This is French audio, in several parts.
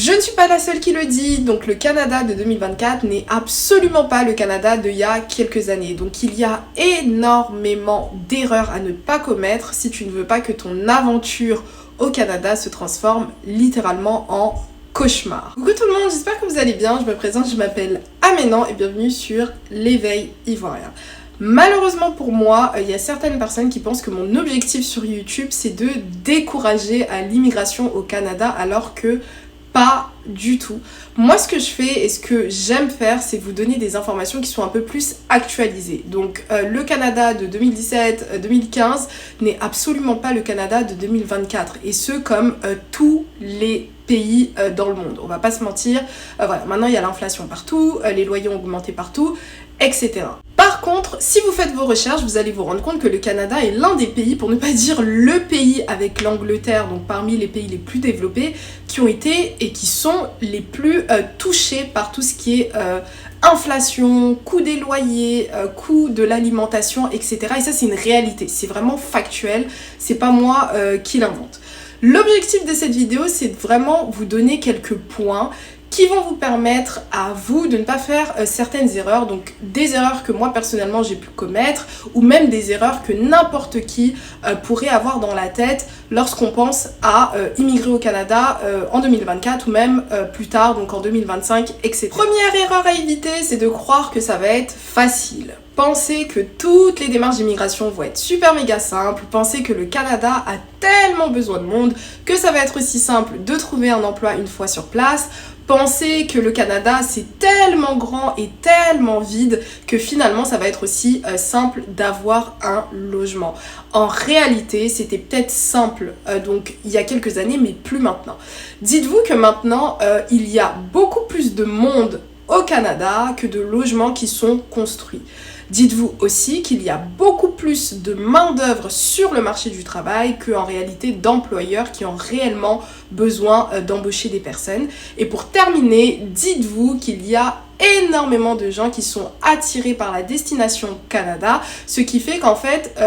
Je ne suis pas la seule qui le dit, donc le Canada de 2024 n'est absolument pas le Canada d'il y a quelques années. Donc il y a énormément d'erreurs à ne pas commettre si tu ne veux pas que ton aventure au Canada se transforme littéralement en cauchemar. Coucou tout le monde, j'espère que vous allez bien, je me présente, je m'appelle Aménan et bienvenue sur l'éveil ivoirien. Malheureusement pour moi, il y a certaines personnes qui pensent que mon objectif sur YouTube c'est de décourager à l'immigration au Canada alors que pas du tout. Moi ce que je fais et ce que j'aime faire c'est vous donner des informations qui sont un peu plus actualisées. Donc le Canada de 2017-2015 n'est absolument pas le Canada de 2024 et ce comme tous les pays dans le monde. On va pas se mentir, voilà, maintenant il y a l'inflation partout, les loyers ont augmenté partout, etc. Par contre, si vous faites vos recherches, vous allez vous rendre compte que le Canada est l'un des pays, pour ne pas dire le pays avec l'Angleterre, donc parmi les pays les plus développés, qui ont été et qui sont les plus touchés par tout ce qui est inflation, coût des loyers, coût de l'alimentation, etc. Et ça c'est une réalité, c'est vraiment factuel, c'est pas moi qui l'invente. L'objectif de cette vidéo, c'est de vraiment vous donner quelques points qui vont vous permettre à vous de ne pas faire certaines erreurs, donc des erreurs que moi personnellement j'ai pu commettre ou même des erreurs que n'importe qui pourrait avoir dans la tête lorsqu'on pense à immigrer au Canada en 2024 ou même plus tard, donc en 2025, etc. Première erreur à éviter, c'est de croire que ça va être facile. Pensez que toutes les démarches d'immigration vont être super méga simples, pensez que le Canada a tellement besoin de monde que ça va être aussi simple de trouver un emploi une fois sur place. Pensez que le Canada c'est tellement grand et tellement vide que finalement ça va être aussi simple d'avoir un logement. En réalité c'était peut-être simple donc il y a quelques années mais plus maintenant. Dites-vous que maintenant il y a beaucoup plus de monde au Canada que de logements qui sont construits. Dites-vous aussi qu'il y a beaucoup plus de main-d'œuvre sur le marché du travail qu'en réalité d'employeurs qui ont réellement besoin d'embaucher des personnes. Et pour terminer, dites-vous qu'il y a énormément de gens qui sont attirés par la destination Canada, ce qui fait qu'en fait,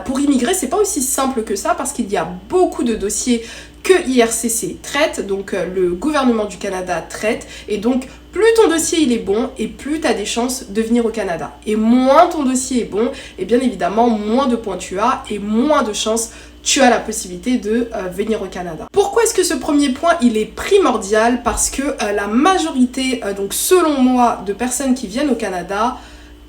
pour immigrer, c'est pas aussi simple que ça parce qu'il y a beaucoup de dossiers que IRCC traite, donc le gouvernement du Canada traite, et donc plus ton dossier il est bon et plus tu as des chances de venir au Canada. Et moins ton dossier est bon, et bien évidemment moins de points tu as et moins de chances tu as la possibilité de venir au Canada. Pourquoi est-ce que ce premier point il est primordial? Parce que la majorité, donc selon moi, de personnes qui viennent au Canada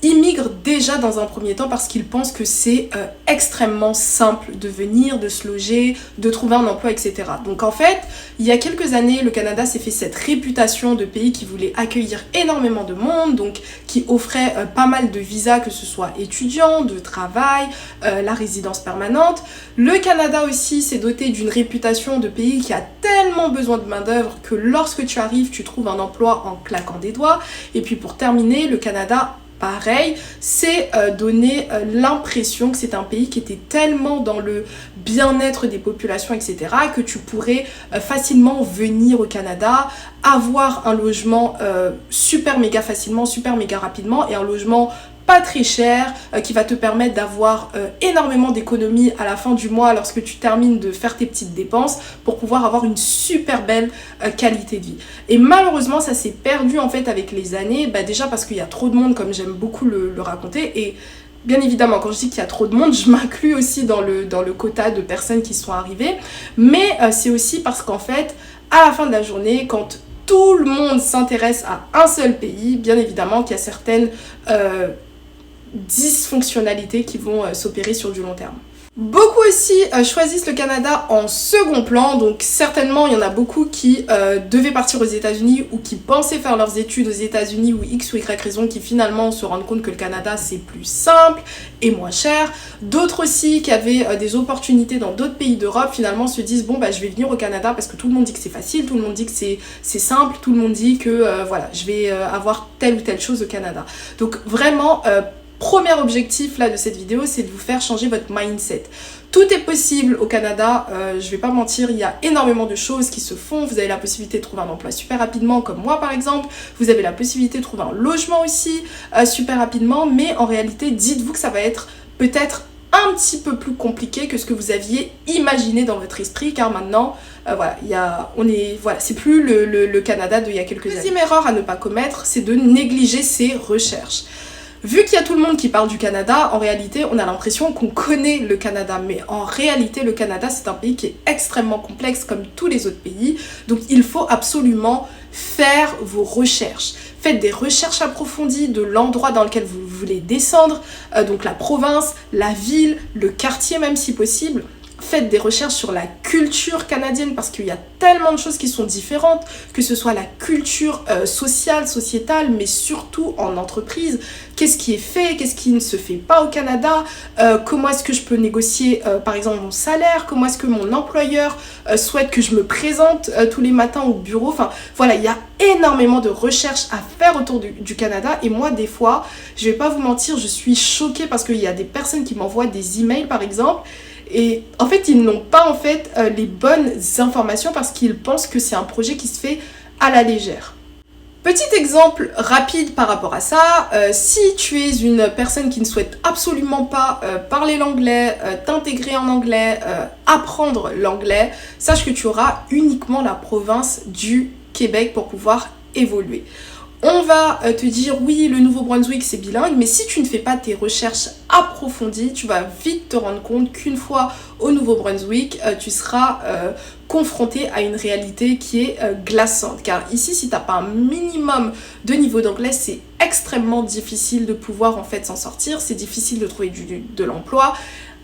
immigrent déjà dans un premier temps parce qu'ils pensent que c'est extrêmement simple de venir, de se loger, de trouver un emploi, etc. Donc en fait, il y a quelques années, le Canada s'est fait cette réputation de pays qui voulait accueillir énormément de monde, donc qui offrait pas mal de visas, que ce soit étudiants, de travail, la résidence permanente. Le Canada aussi s'est doté d'une réputation de pays qui a tellement besoin de main-d'œuvre que lorsque tu arrives, tu trouves un emploi en claquant des doigts. Et puis pour terminer, le Canada pareil, c'est donner l'impression que c'est un pays qui était tellement dans le bien-être des populations, etc., que tu pourrais facilement venir au Canada, avoir un logement super méga facilement, super méga rapidement, et un logement pas très cher, qui va te permettre d'avoir énormément d'économies à la fin du mois lorsque tu termines de faire tes petites dépenses pour pouvoir avoir une super belle qualité de vie. Et malheureusement ça s'est perdu en fait avec les années, déjà parce qu'il y a trop de monde comme j'aime beaucoup le raconter, et bien évidemment quand je dis qu'il y a trop de monde, je m'inclus aussi dans le quota de personnes qui sont arrivées, mais c'est aussi parce qu'en fait à la fin de la journée, quand tout le monde s'intéresse à un seul pays, bien évidemment qu'il y a certaines dysfonctionnalités qui vont s'opérer sur du long terme. Beaucoup aussi choisissent le Canada en second plan, donc certainement il y en a beaucoup qui devaient partir aux États-Unis ou qui pensaient faire leurs études aux États-Unis ou X ou Y raison qui finalement se rendent compte que le Canada c'est plus simple et moins cher. D'autres aussi qui avaient des opportunités dans d'autres pays d'Europe finalement se disent bon je vais venir au Canada parce que tout le monde dit que c'est facile, tout le monde dit que c'est simple, tout le monde dit que voilà je vais avoir telle ou telle chose au Canada. Donc vraiment premier objectif là de cette vidéo, c'est de vous faire changer votre mindset. Tout est possible au Canada, je vais pas mentir, il y a énormément de choses qui se font. Vous avez la possibilité de trouver un emploi super rapidement, comme moi par exemple. Vous avez la possibilité de trouver un logement aussi super rapidement, mais en réalité, dites-vous que ça va être peut-être un petit peu plus compliqué que ce que vous aviez imaginé dans votre esprit, car maintenant, Voilà, voilà, c'est plus le Canada d'il y a quelques années. Deuxième erreur à ne pas commettre, c'est de négliger ses recherches. Vu qu'il y a tout le monde qui parle du Canada, en réalité, on a l'impression qu'on connaît le Canada. Mais en réalité, le Canada, c'est un pays qui est extrêmement complexe comme tous les autres pays. Donc, il faut absolument faire vos recherches. Faites des recherches approfondies de l'endroit dans lequel vous voulez descendre, donc la province, la ville, le quartier même si possible. Faites des recherches sur la culture canadienne parce qu'il y a tellement de choses qui sont différentes, que ce soit la culture sociale, sociétale, mais surtout en entreprise. Qu'est-ce qui est fait, qu'est-ce qui ne se fait pas au Canada, comment est-ce que je peux négocier par exemple mon salaire, comment est-ce que mon employeur souhaite que je me présente tous les matins au bureau. Enfin voilà, il y a énormément de recherches à faire autour du Canada et moi des fois, je vais pas vous mentir, je suis choquée parce qu'il y a des personnes qui m'envoient des emails par exemple. Et en fait, ils n'ont pas en fait les bonnes informations parce qu'ils pensent que c'est un projet qui se fait à la légère. Petit exemple rapide par rapport à ça, si tu es une personne qui ne souhaite absolument pas parler l'anglais, t'intégrer en anglais, apprendre l'anglais, sache que tu auras uniquement la province du Québec pour pouvoir évoluer. On va te dire oui, le Nouveau-Brunswick c'est bilingue, mais si tu ne fais pas tes recherches approfondies, tu vas vite te rendre compte qu'une fois au Nouveau-Brunswick, tu seras confronté à une réalité qui est glaçante. Car ici, si tu n'as pas un minimum de niveau d'anglais, c'est extrêmement difficile de pouvoir en fait s'en sortir, c'est difficile de trouver de l'emploi.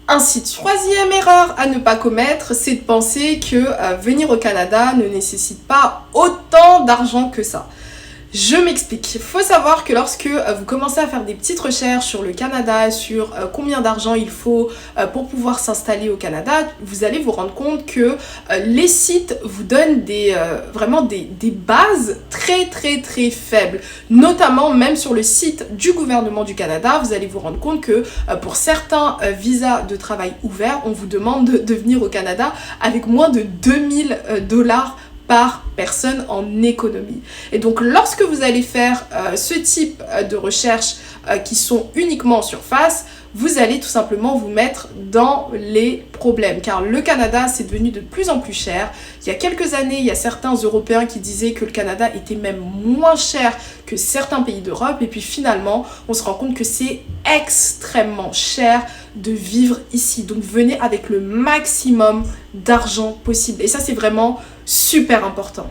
Ainsi de suite. Troisième erreur à ne pas commettre, c'est de penser que venir au Canada ne nécessite pas autant d'argent que ça. Je m'explique. Il faut savoir que lorsque vous commencez à faire des petites recherches sur le Canada, sur combien d'argent il faut pour pouvoir s'installer au Canada, vous allez vous rendre compte que les sites vous donnent vraiment des bases très faibles. Notamment même sur le site du gouvernement du Canada, vous allez vous rendre compte que pour certains visas de travail ouverts, on vous demande de venir au Canada avec moins de 2000 $ par personne en économie. Et donc lorsque vous allez faire ce type de recherches qui sont uniquement en surface, vous allez tout simplement vous mettre dans les problèmes. Car le Canada, c'est devenu de plus en plus cher. Il y a quelques années, il y a certains Européens qui disaient que le Canada était même moins cher que certains pays d'Europe. Et puis finalement, on se rend compte que c'est extrêmement cher de vivre ici. Donc venez avec le maximum d'argent possible. Et ça, c'est vraiment super important.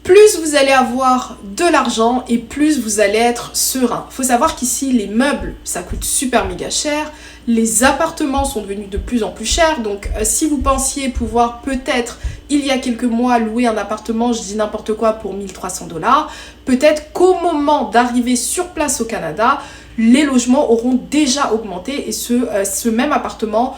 Plus vous allez avoir de l'argent et plus vous allez être serein. Faut savoir qu'ici, les meubles, ça coûte super méga cher. Les appartements sont devenus de plus en plus chers. Donc, si vous pensiez pouvoir peut-être, il y a quelques mois, louer un appartement, je dis n'importe quoi, pour 1300 $, peut-être qu'au moment d'arriver sur place au Canada, les logements auront déjà augmenté et ce même appartement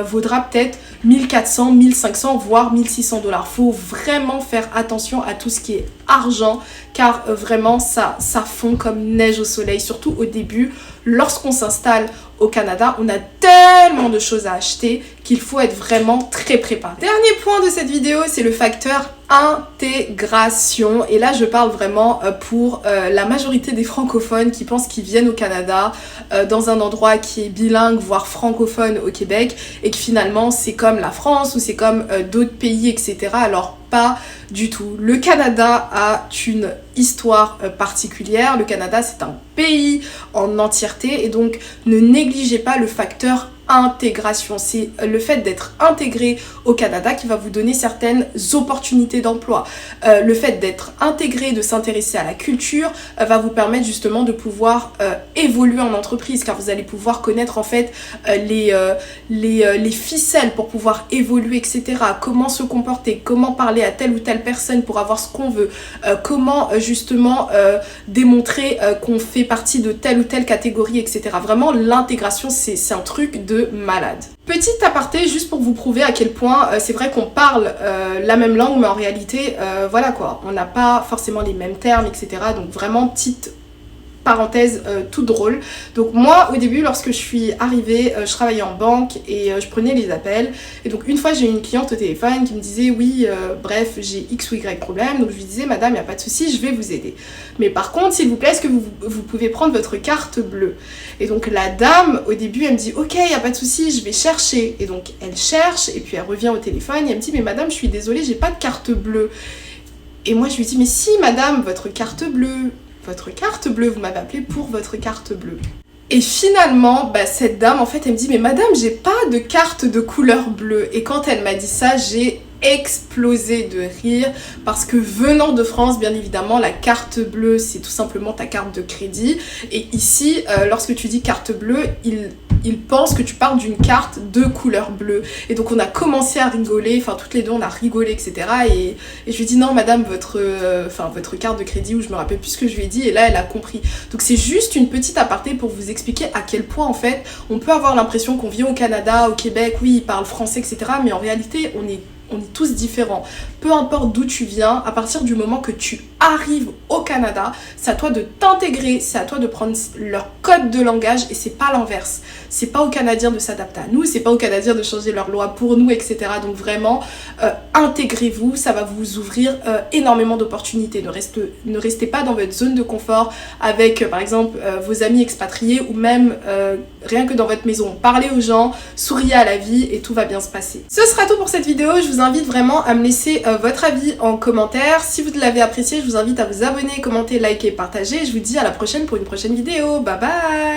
vaudra peut-être 1400, 1500, voire 1600 $. Faut vraiment faire attention à tout ce qui est argent car vraiment ça fond comme neige au soleil, surtout au début. Lorsqu'on s'installe au Canada, on a tellement de choses à acheter qu'il faut être vraiment très préparé. Dernier point de cette vidéo, c'est le facteur intégration. Et là, je parle vraiment pour la majorité des francophones qui pensent qu'ils viennent au Canada dans un endroit qui est bilingue, voire francophone au Québec, et que finalement, c'est comme la France ou c'est comme d'autres pays, etc. Alors, pas du tout. Le Canada a une histoire particulière. Le Canada, c'est un pays en entièreté et donc ne négligez pas le facteur intégration. C'est le fait d'être intégré au Canada qui va vous donner certaines opportunités d'emploi. Le fait d'être intégré, de s'intéresser à la culture va vous permettre justement de pouvoir évoluer en entreprise car vous allez pouvoir connaître en fait les ficelles pour pouvoir évoluer, etc. Comment se comporter, comment parler à telle ou telle personne pour avoir ce qu'on veut, comment justement démontrer qu'on fait partie de telle ou telle catégorie, etc. Vraiment, l'intégration, c'est un truc de malade. Petit aparté, juste pour vous prouver à quel point c'est vrai qu'on parle la même langue, mais en réalité, voilà quoi, on n'a pas forcément les mêmes termes, etc. Donc vraiment, parenthèse toute drôle. Donc moi au début lorsque je suis arrivée, je travaillais en banque et je prenais les appels. Et donc une fois j'ai eu une cliente au téléphone qui me disait oui bref j'ai X ou Y problème. Donc je lui disais madame il n'y a pas de souci, je vais vous aider. Mais par contre s'il vous plaît est-ce que vous pouvez prendre votre carte bleue? Et donc la dame au début elle me dit ok il n'y a pas de souci, je vais chercher. Et donc elle cherche et puis elle revient au téléphone et elle me dit mais madame je suis désolée j'ai pas de carte bleue. Et moi je lui dis mais si madame votre carte bleue, vous m'avez appelé pour votre carte bleue. Et finalement, cette dame, en fait, elle me dit « Mais madame, j'ai pas de carte de couleur bleue. » Et quand elle m'a dit ça, j'ai explosé de rire parce que venant de France, bien évidemment, la carte bleue, c'est tout simplement ta carte de crédit. Et ici, lorsque tu dis carte bleue, il pense que tu parles d'une carte de couleur bleue. Et donc on a commencé à rigoler, enfin toutes les deux on a rigolé, etc. Et je lui ai dit non madame, votre carte de crédit, ou je me rappelle plus ce que je lui ai dit, et là elle a compris. Donc c'est juste une petite aparté pour vous expliquer à quel point en fait on peut avoir l'impression qu'on vit au Canada, au Québec, oui ils parlent français, etc. Mais en réalité on est tous différents. Peu importe d'où tu viens, à partir du moment que tu arrives au Canada, c'est à toi de t'intégrer, c'est à toi de prendre leur code de langage et c'est pas l'inverse. C'est pas aux Canadiens de s'adapter à nous, c'est pas aux Canadiens de changer leurs lois pour nous, etc. Donc vraiment, intégrez-vous, ça va vous ouvrir énormément d'opportunités. Ne restez pas dans votre zone de confort avec, par exemple, vos amis expatriés ou même rien que dans votre maison. Parlez aux gens, souriez à la vie et tout va bien se passer. Ce sera tout pour cette vidéo. Je vous invite vraiment à me laisser votre avis en commentaire. Si vous l'avez apprécié, je vous invite à vous abonner, commenter, liker, partager. Je vous dis à la prochaine pour une prochaine vidéo. Bye bye!